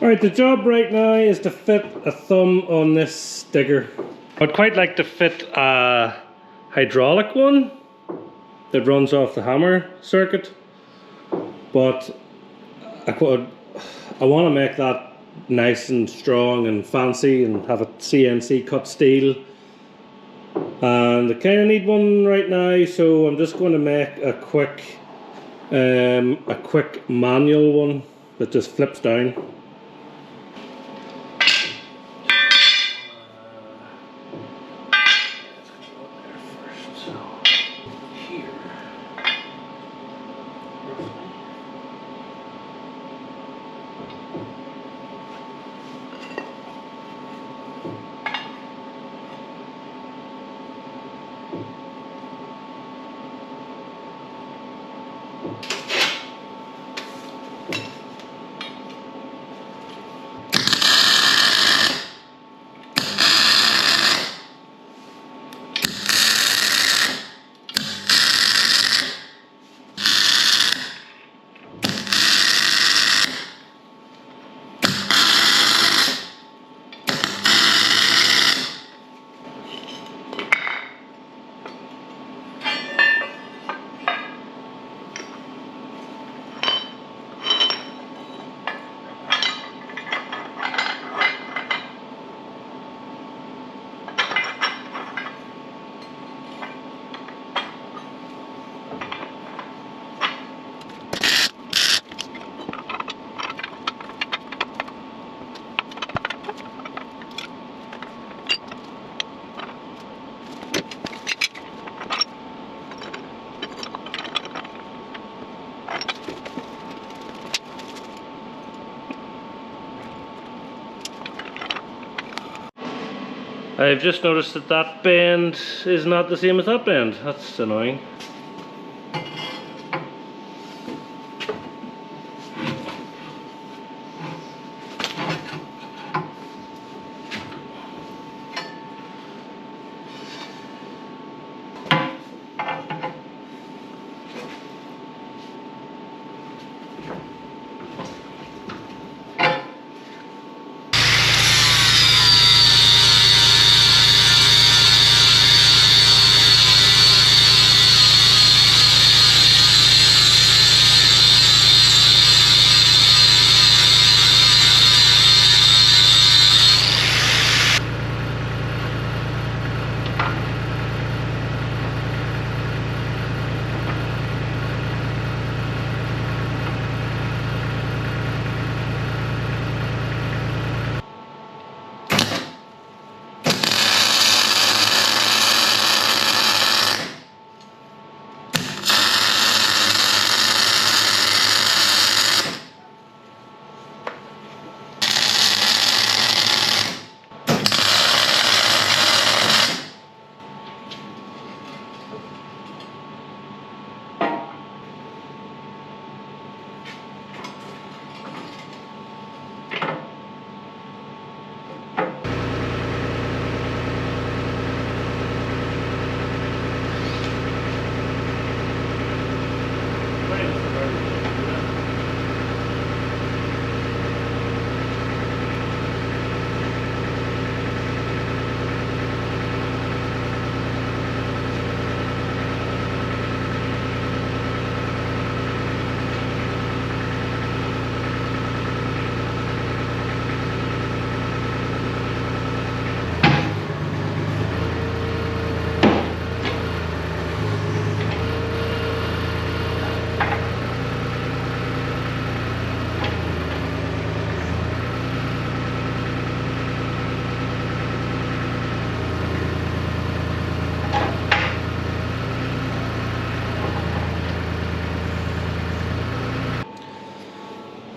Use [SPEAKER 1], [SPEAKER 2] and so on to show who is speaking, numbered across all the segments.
[SPEAKER 1] Alright, the job right now is to fit a thumb on this digger. I'd quite like to fit a hydraulic one that runs off the hammer circuit, but I want to make that nice and strong and fancy and have a CNC cut steel, and I kind of need one right now, so I'm just going to make a quick manual one that just flips down. I've just noticed that that bend is not the same as that bend. That's annoying.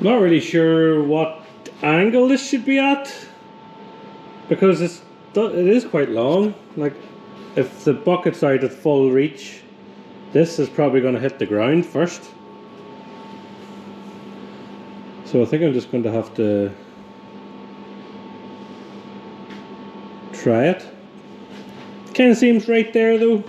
[SPEAKER 1] Not really sure what angle this should be at, because it is quite long. Like, if the bucket's out at full reach, this is probably going to hit the ground first. So I think I'm just going to have to try it. Kind of seems right there though.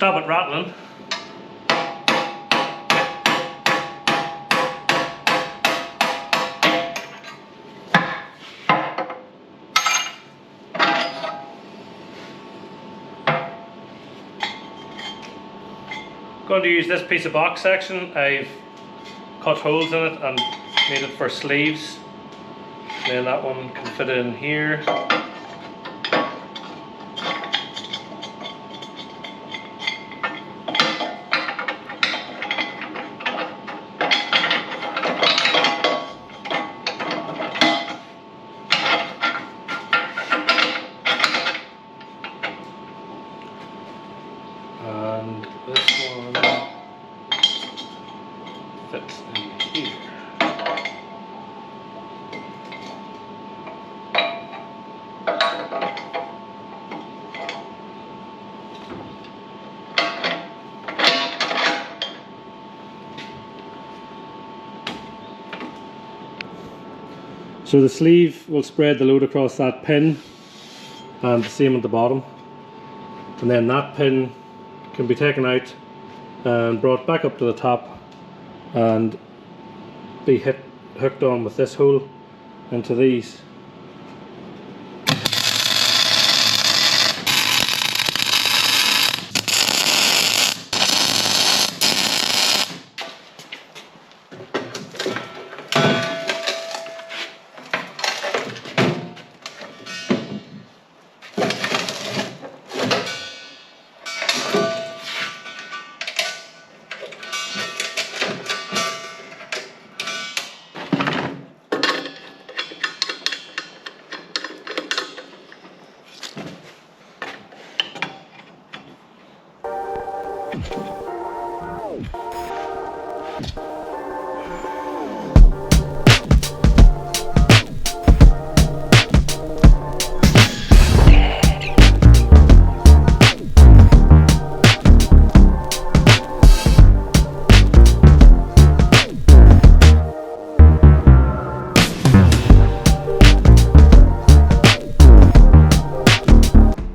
[SPEAKER 1] stop it rattling. Going to use this piece of box section. I've cut holes in it and made it for sleeves. Then that one can fit in here. And this one fits in here. So the sleeve will spread the load across that pin, and the same at the bottom. And then that pin can be taken out and brought back up to the top and be hooked on with this hole into these.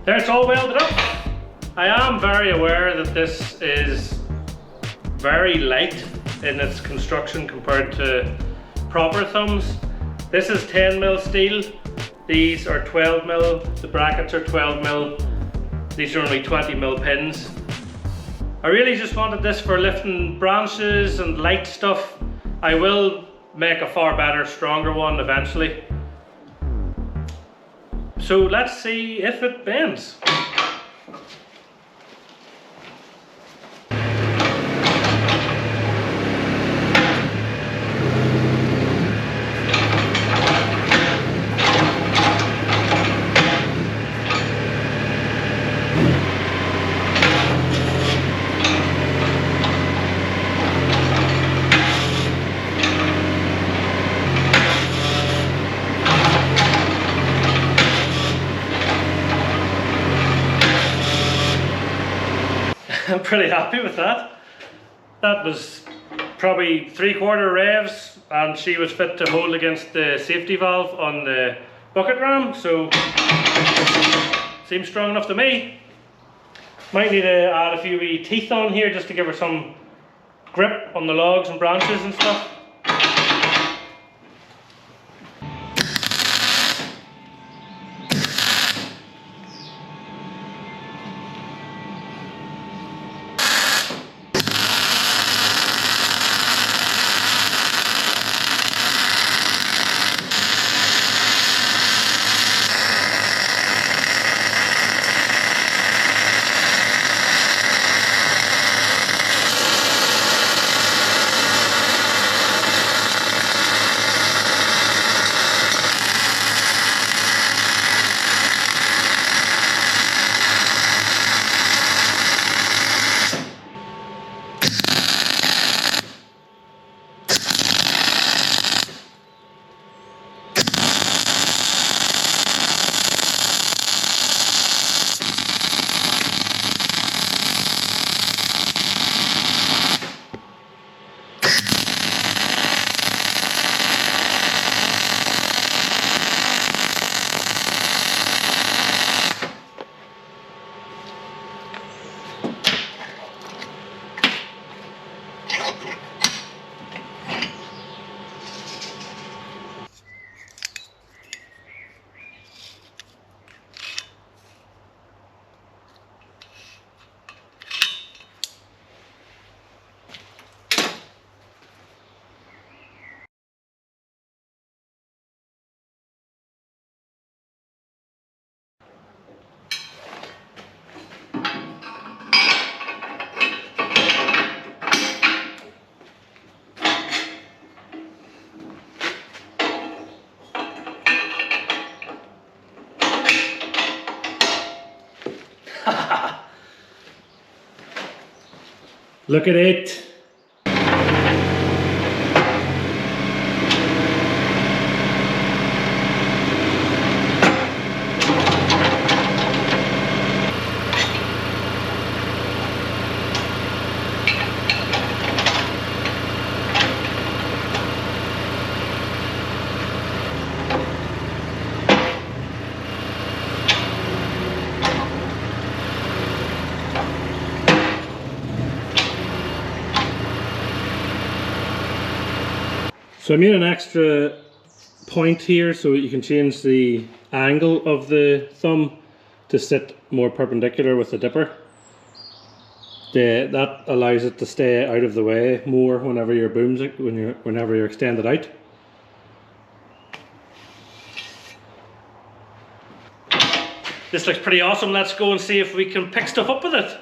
[SPEAKER 1] There, it's all welded up. I am very aware that this is very light in its construction compared to proper thumbs. This is 10mm steel, these are 12mm, the brackets are 12mm, these are only 20mm pins. I really just wanted this for lifting branches and light stuff. I will make a far better, stronger one eventually. So let's see if it bends. I'm pretty happy with that. That was probably 3/4 revs, and she was fit to hold against the safety valve on the bucket ram, so seems strong enough to me. Might need to add a few wee teeth on here just to give her some grip on the logs and branches and stuff. Look at it. So I made an extra point here so you can change the angle of the thumb to sit more perpendicular with the dipper. That allows it to stay out of the way more whenever you're whenever you're extended out. This looks pretty awesome. Let's go and see if we can pick stuff up with it.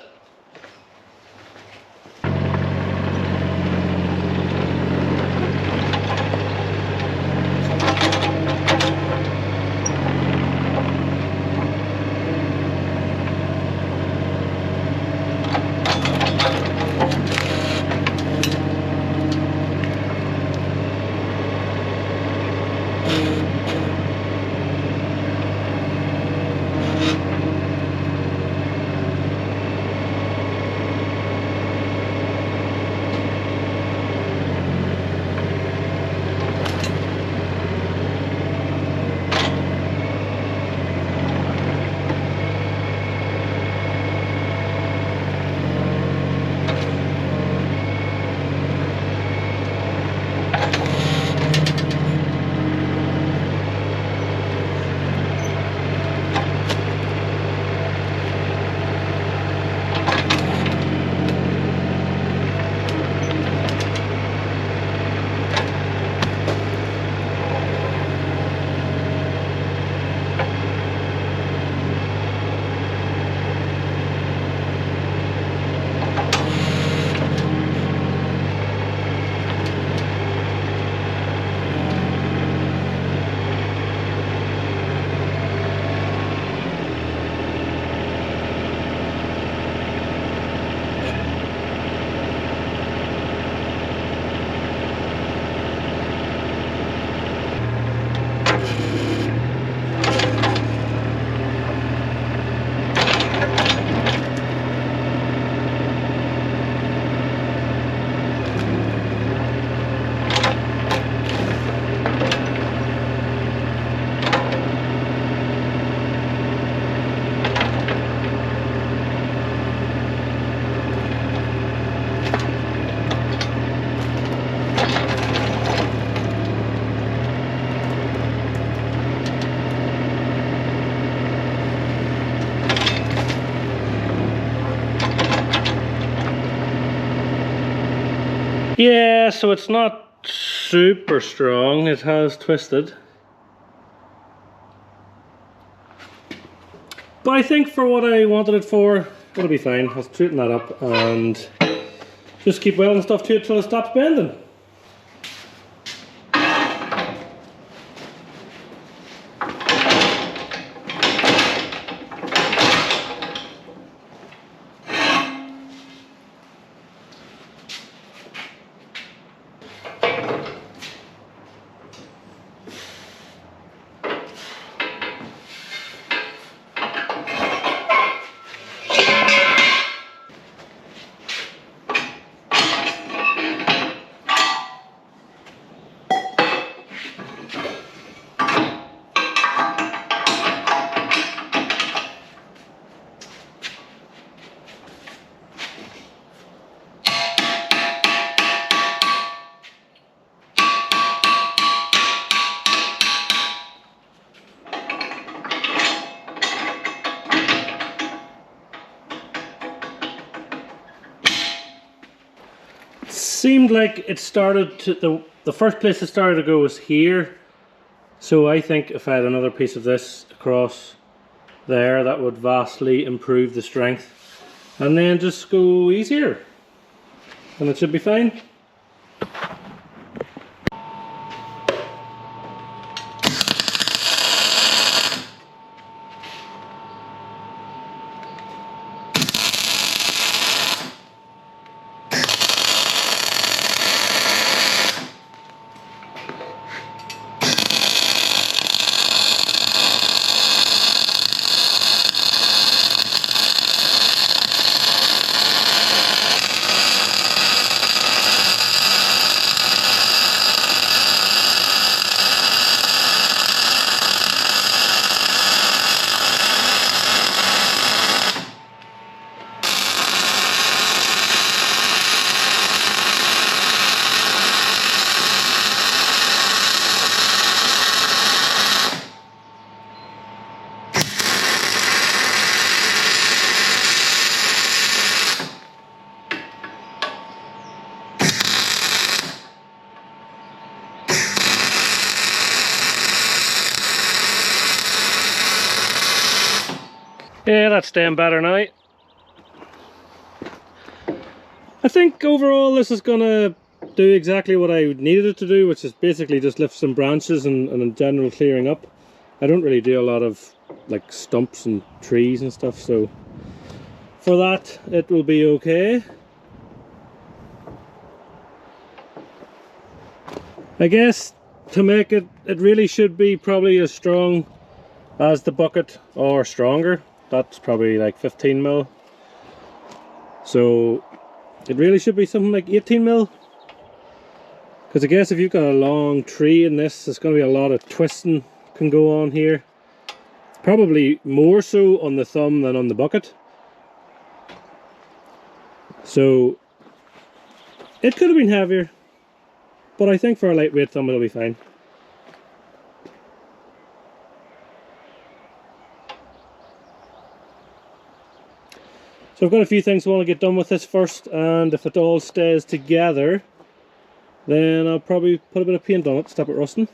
[SPEAKER 1] Yeah, so it's not super strong, it has twisted. But I think for what I wanted it for, it'll be fine. I'll straighten that up and just keep welding stuff to it till it stops bending. Seemed like it started to, the first place it started to go was here, so I think if I had another piece of this across there, that would vastly improve the strength, and then just go easier and it should be fine. Yeah, that's staying better now. I think overall this is gonna do exactly what I needed it to do, which is basically just lift some branches and in general clearing up. I don't really do a lot of like stumps and trees and stuff, so for that it will be okay. I guess to make it, it really should be probably as strong as the bucket or stronger. That's probably like 15 mil. So it really should be something like 18 mil. Because I guess if you've got a long tree in this, there's going to be a lot of twisting can go on here. Probably more so on the thumb than on the bucket. So it could have been heavier, but I think for a lightweight thumb it'll be fine. So I've got a few things I want to get done with this first, and if it all stays together, then I'll probably put a bit of paint on it, stop it rusting.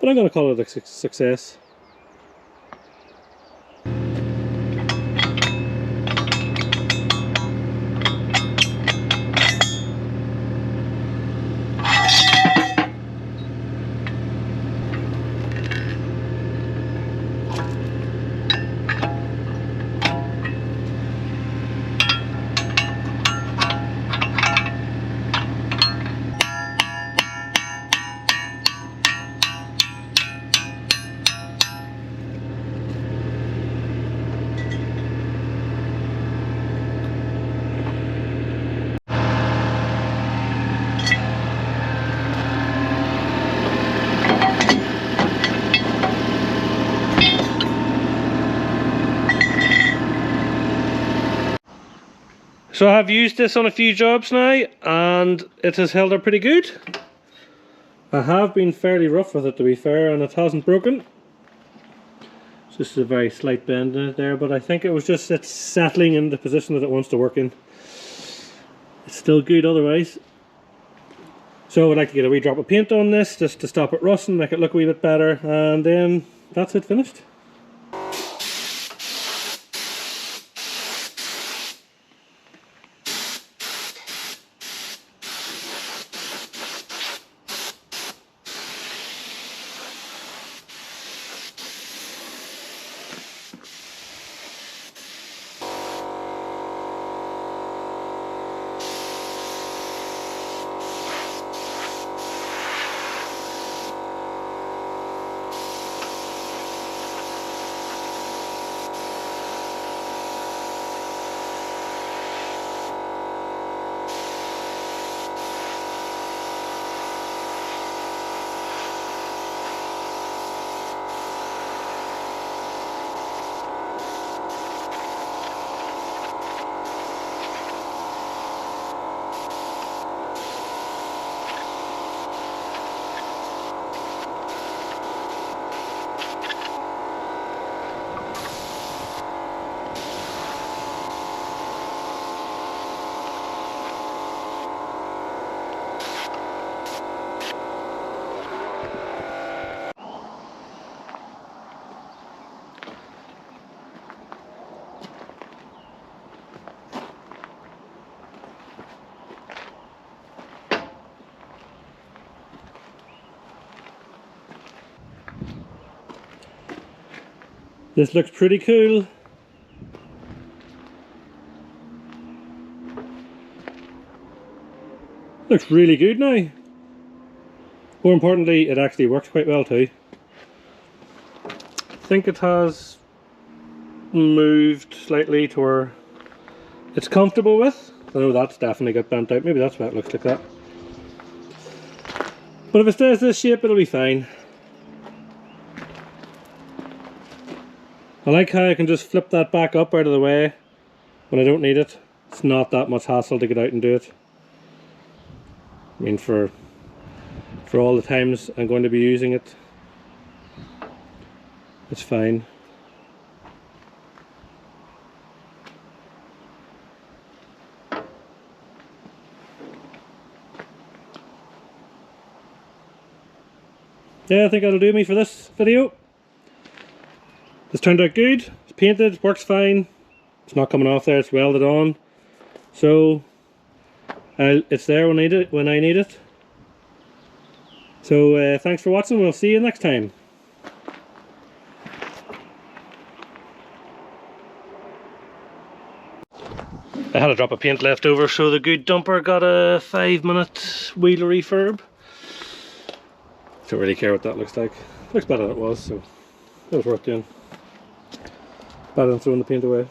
[SPEAKER 1] But I'm going to call it a success. So I have used this on a few jobs now and it has held up pretty good. I have been fairly rough with it, to be fair, and it hasn't broken. It's just a very slight bend in it there, but I think it was just it's settling in the position that it wants to work in. It's still good otherwise. So I would like to get a wee drop of paint on this just to stop it rusting, make it look a wee bit better, and then that's it finished. This looks pretty cool. Looks really good now. More importantly, it actually works quite well too. I think it has moved slightly to where it's comfortable with. I know that's definitely got bent out. Maybe that's why it looks like that. But if it stays this shape, it'll be fine. I like how I can just flip that back up out of the way when I don't need it. It's not that much hassle to get out and do it. I mean, for all the times I'm going to be using it, it's fine. yeah, I think that'll do me for this video. This turned out good. It's painted, works fine. It's not coming off there, it's welded on. So it's there when I need it. So thanks for watching, we'll see you next time. I had a drop of paint left over, so the good dumper got a 5-minute wheel refurb. Don't really care what that looks like. Looks better than it was, so it was worth doing. Better than throwing the paint away.